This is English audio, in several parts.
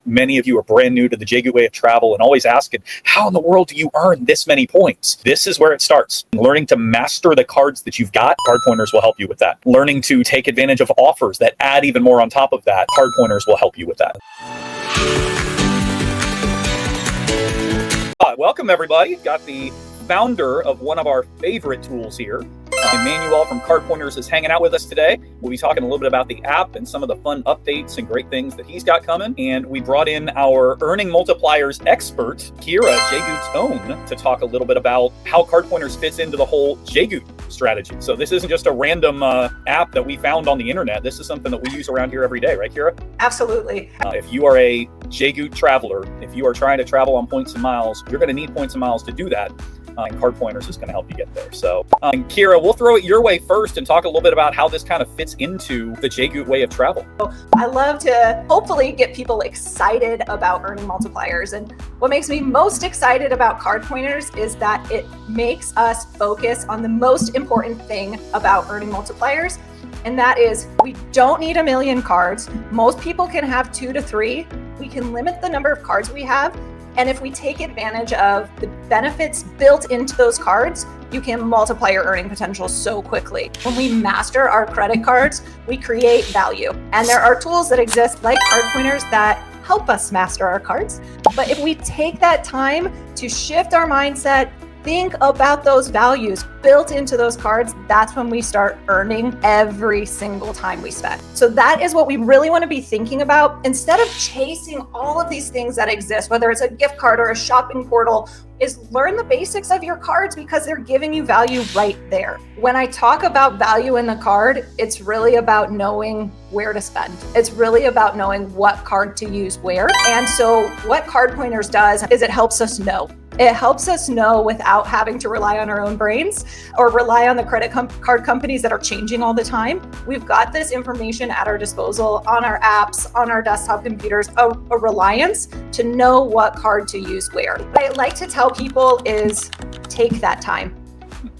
Many of you are brand new to the JGOOT way of travel and always asking, how in the world do you earn this many points? This is where it starts. Learning to master the cards that you've got, Cardpointers will help you with that. Learning to take advantage of offers that add even more on top of that, Cardpointers will help you with that. Welcome everybody. Got the founder of one of our favorite tools here. Emmanuel from Cardpointers is hanging out with us today. We'll be talking a little bit about the app and some of the fun updates and great things that he's got coming. And we brought in our earning multipliers expert, Kira, JGOOT's own, to talk a little bit about how Cardpointers fits into the whole JGOOT strategy. So this isn't just a random app that we found on the internet. This is something that we use around here every day, right, Kira? Absolutely. If you are a JGOOT traveler, if you are trying to travel on points and miles, you're going to need points and miles to do that. And Cardpointers is going to help you get there. So, Kira, we'll throw it your way first and talk a little bit about how this kind of fits into the JGOOT way of travel. I love to hopefully get people excited about earning multipliers. And what makes me most excited about Cardpointers is that it makes us focus on the most important thing about earning multipliers. And that is, we don't need 1 million cards. Most people can have 2 to 3. We can limit the number of cards we have. And if we take advantage of the benefits built into those cards, you can multiply your earning potential so quickly. When we master our credit cards, we create value. And there are tools that exist like Cardpointers that help us master our cards. But if we take that time to shift our mindset, think about those values built into those cards, that's when we start earning every single time we spend. So that is what we really want to be thinking about. Instead of chasing all of these things that exist, whether it's a gift card or a shopping portal, is learn the basics of your cards because they're giving you value right there. When I talk about value in the card, it's really about knowing where to spend. It's really about knowing what card to use where. And so what Cardpointers does is it helps us know. It helps us know without having to rely on our own brains or rely on the credit card companies that are changing all the time. We've got this information at our disposal on our apps, on our desktop computers, a reliance to know what card to use where. What I like to tell people is take that time.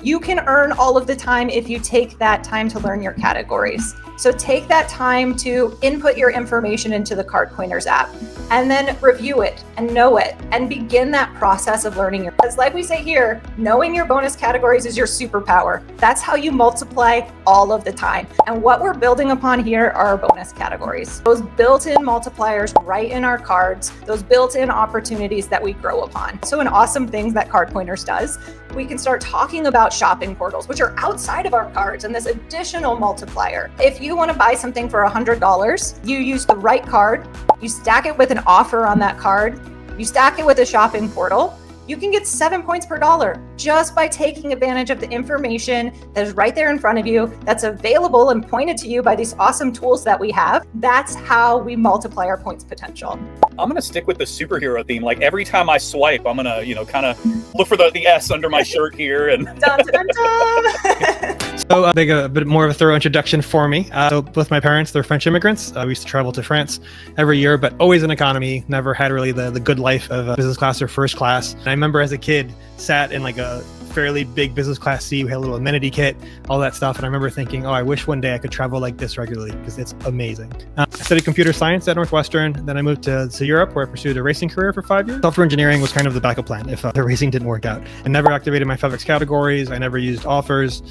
You can earn all of the time if you take that time to learn your categories. So take that time to input your information into the Cardpointers app and then review it and know it and begin that process of learning your, because like we say here, knowing your bonus categories is your superpower. That's how you multiply all of the time. And what we're building upon here are our bonus categories. Those built-in multipliers right in our cards, those built-in opportunities that we grow upon. So an awesome thing that Cardpointers does, we can start talking about shopping portals, which are outside of our cards and this additional multiplier. If you want to buy something for $100, you use the right card, you stack it with an offer on that card, you stack it with a shopping portal, you can get 7 points per dollar just by taking advantage of the information that is right there in front of you, that's available and pointed to you by these awesome tools that we have. That's how we multiply our points potential. I'm going to stick with the superhero theme. Like every time I swipe, I'm going to, kind of look for the S under my shirt here. And dun, dun, dun. So they got a bit more of a thorough introduction for me. So both my parents, they're French immigrants. We used to travel to France every year, but always in economy. Never had really the good life of business class or first class. And I remember as a kid, sat in like a fairly big business class seat. We had a little amenity kit, all that stuff. And I remember thinking, oh, I wish one day I could travel like this regularly because it's amazing. I studied computer science at Northwestern. Then I moved to Europe where I pursued a racing career for 5 years. Software engineering was kind of the backup plan if the racing didn't work out. I never activated my FedEx categories. I never used offers.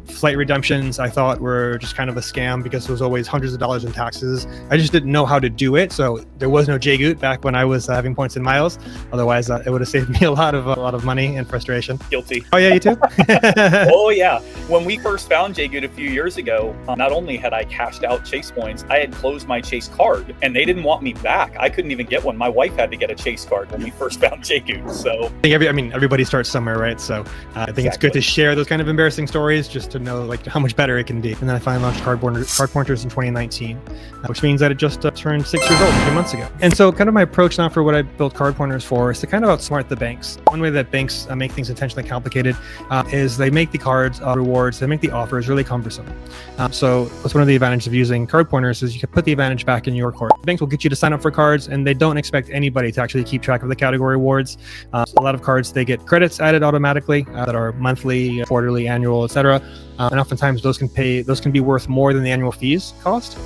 Flight redemptions I thought were just kind of a scam because there was always hundreds of dollars in taxes. I just didn't know how to do it. So there was no JGOOT back when I was having points and miles. Otherwise, it would have saved me a lot of money and frustration. Guilty. Oh yeah, you too? Oh yeah. When we first found JGOOT a few years ago, not only had I cashed out Chase points, I had closed my Chase card and they didn't want me back. I couldn't even get one. My wife had to get a Chase card when we first found JGOOT. So I think everybody starts somewhere, right? So I think It's good to share those kind of embarrassing stories just to know like how much better it can be. And then I finally launched Cardpointers in 2019, which means that it just turned 6 years old a few months ago. And so kind of my approach now for what I built Cardpointers for is to kind of outsmart the banks. One way that banks make things intentionally complicated is they make the cards rewards, they make the offers really cumbersome. So that's one of the advantages of using Cardpointers is you can put the advantage back in your court. Banks will get you to sign up for cards and they don't expect anybody to actually keep track of the category awards. A lot of cards, they get credits added automatically that are monthly, quarterly, annual, etc. And oftentimes those can be worth more than the annual fees cost.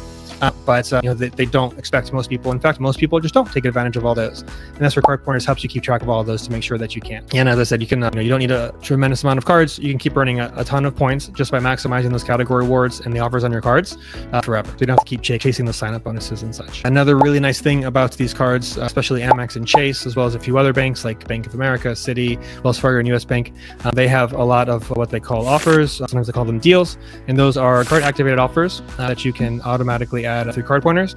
but they don't expect most people. In fact, most people just don't take advantage of all those. And that's where Cardpointers helps you keep track of all of those to make sure that you can. And as I said, you can you don't need a tremendous amount of cards. You can keep earning a ton of points just by maximizing those category rewards and the offers on your cards forever. So you don't have to keep chasing the sign-up bonuses and such. Another really nice thing about these cards, especially Amex and Chase, as well as a few other banks like Bank of America, Citi, Wells Fargo, and US Bank, they have a lot of what they call offers. Sometimes they call them deals, and those are card-activated offers that you can automatically add through Cardpointers.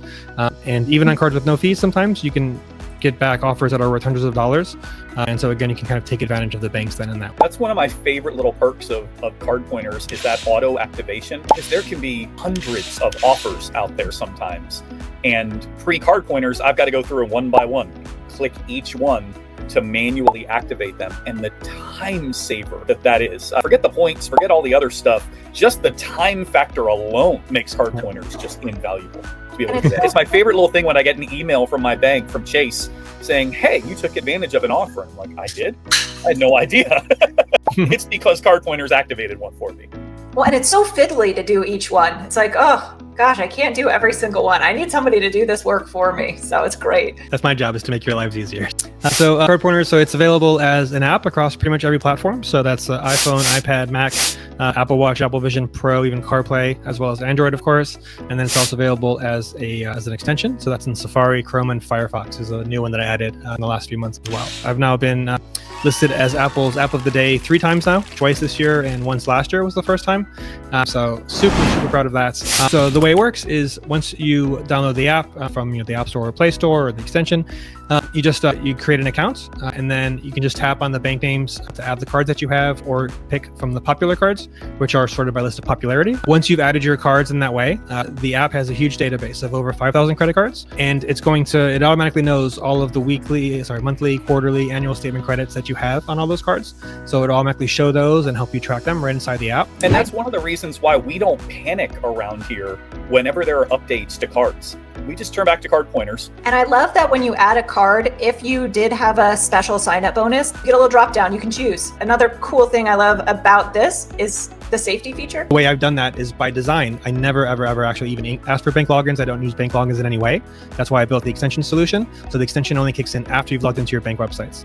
And even on cards with no fees, sometimes you can get back offers that are worth hundreds of dollars. And so again, you can kind of take advantage of the banks then in that way. That's one of my favorite little perks of Cardpointers is that auto activation, because there can be hundreds of offers out there sometimes. And pre-Cardpointers, I've got to go through it one by one, click each one to manually activate them, and the time saver that is. Forget the points, forget all the other stuff. Just the time factor alone makes Cardpointers just invaluable to be able to do that. It's my favorite little thing when I get an email from my bank, from Chase, saying, hey, you took advantage of an offer. I'm like, I did? I had no idea. It's because Cardpointers activated one for me. Well, and it's so fiddly to do each one. It's like, oh, gosh, I can't do every single one. I need somebody to do this work for me. So it's great. That's my job, is to make your lives easier. Cardpointers, so it's available as an app across pretty much every platform. So that's iPhone, iPad, Mac, Apple Watch, Apple Vision Pro, even CarPlay, as well as Android, of course. And then it's also available as an extension. So that's in Safari, Chrome, and Firefox is a new one that I added in the last few months as well. I've now been listed as Apple's App of the Day 3 times now, twice this year and once last year was the first time. So super proud of that. So the way it works is once you download the app from the App Store or Play Store or the extension, you create an account and then you can just tap on the bank names to add the cards that you have, or pick from the popular cards, which are sorted by list of popularity. Once you've added your cards in that way, the app has a huge database of over 5,000 credit cards, and it automatically knows all of the monthly, quarterly, annual statement credits that you have on all those cards. So it automatically show those and help you track them right inside the app. And that's one of the reasons why we don't panic around here whenever there are updates to cards. We just turn back to Cardpointers. And I love that when you add a card, if you did have a special sign-up bonus, you get a little drop down, you can choose. Another cool thing I love about this is the safety feature. The way I've done that is by design. I never, ever actually even ask for bank logins. I don't use bank logins in any way. That's why I built the extension solution. So the extension only kicks in after you've logged into your bank websites.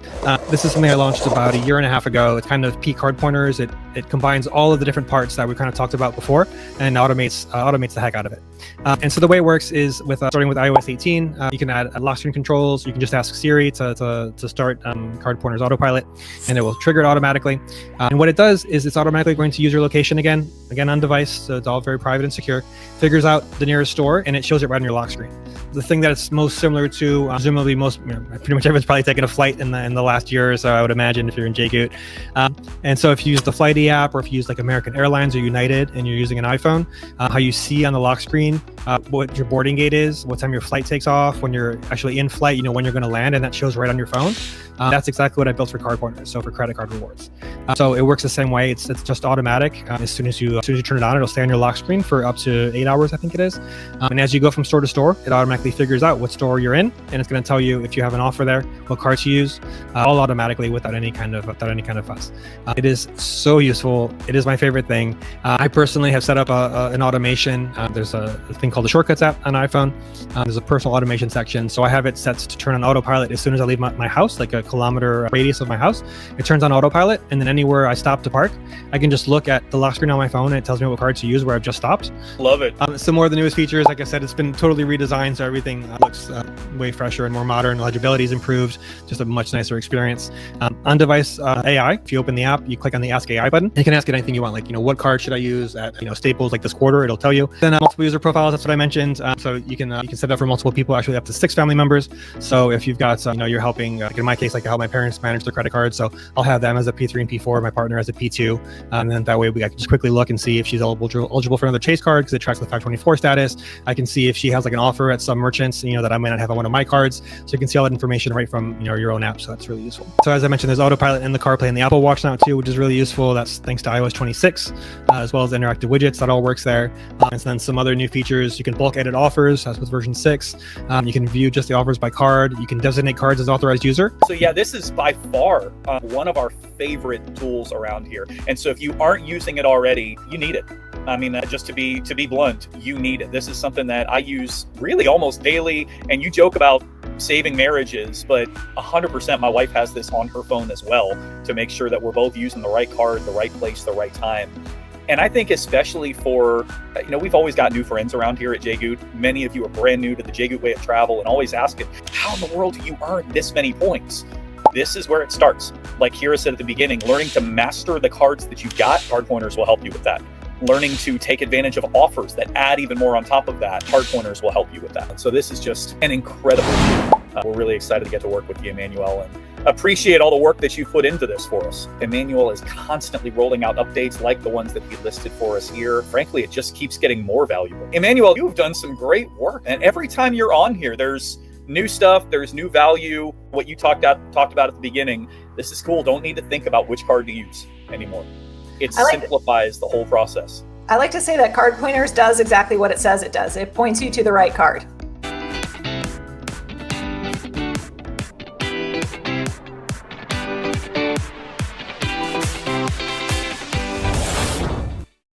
This is something I launched about a year and a half ago. It's kind of peak Cardpointers. It combines all of the different parts that we kind of talked about before and automates the heck out of it. And so the way it works is starting with iOS 18, you can add lock screen controls. You can just ask Siri to start Cardpointers autopilot, and it will trigger it automatically. And what it does is it's automatically going to use your location again on device. So it's all very private and secure. Figures out the nearest store, and it shows it right on your lock screen. The thing that it's most similar to, presumably pretty much everyone's probably taken a flight in the last year or so, I would imagine, if you're in JGOOT. And so if you use the Flighty app, or if you use like American Airlines or United and you're using an iPhone, how you see on the lock screen what your boarding gate is, what time your flight takes off, when you're actually in flight, when you're going to land, and that shows right on your phone. That's exactly what I built for Cardpointers, so for credit card rewards. So it works the same way. It's just automatic. As soon as you turn it on, it'll stay on your lock screen for up to 8 hours, I think it is. And as you go from store to store, it automatically figures out what store you're in, and it's going to tell you if you have an offer there, what card to use, all automatically without any kind of fuss. It is so useful. It is my favorite thing. I personally have set up an automation. There's a thing called the Shortcuts app on iPhone. There's a personal automation section, so I have it set to turn on autopilot as soon as I leave my house, like a kilometer radius of my house. It turns on autopilot, and then anywhere I stop to park, I can just look at the lock screen on my phone, and it tells me what card to use where I've just stopped. Love it. Some more of the newest features, like I said, it's been totally redesigned, so everything looks way fresher and more modern. Legibility is improved, just a much nicer experience. On-device AI, if you open the app, you click on the Ask AI button, and you can ask it anything you want, like, what card should I use at Staples like this quarter, it'll tell you. Then multiple user profiles, that's what I mentioned. So you can set that for multiple people, actually up to 6 family members. So if you've got, you're helping, like in my case, like I help my parents manage their credit cards, so I'll have them as a P3 and P4, my partner as a P2, and then that way I can just quickly look and see if she's eligible for another Chase card, because it tracks the 524 status. I can see if she has like an offer at some merchants, that I might not have on one of my cards. So you can see all that information right from, your own app. So that's really useful. So as I mentioned, there's autopilot in the CarPlay and the Apple Watch now too, which is really useful. That's thanks to iOS 26, as well as interactive widgets. That all works there. And then some other new features. You can bulk edit offers, as with version 6. You can view just the offers by card. You can designate cards as authorized user. So yeah, this is by far one of our favorite tools around here. And so if you aren't using it already, you need it. I mean, just to be blunt, you need it. This is something that I use really almost daily. And you joke about saving marriages, but 100% my wife has this on her phone as well to make sure that we're both using the right card, the right place, the right time. And I think especially for, we've always got new friends around here at JGOOT. Many of you are brand new to the JGOOT way of travel and always asking, how in the world do you earn this many points? This is where it starts. Like Kira said at the beginning, learning to master the cards that you've got, Cardpointers will help you with that. Learning to take advantage of offers that add even more on top of that, Cardpointers will help you with that. So this is just an incredible tool. We're really excited to get to work with you, Emmanuel, and appreciate all the work that you put into this for us. Emmanuel is constantly rolling out updates like the ones that he listed for us here. Frankly, it just keeps getting more valuable. Emmanuel, you've done some great work, and every time you're on here, there's new stuff, there's new value. What you talked about at the beginning, this is cool. Don't need to think about which card to use anymore. It simplifies the whole process. I like to say that Cardpointers does exactly what it says it does. It points you to the right card.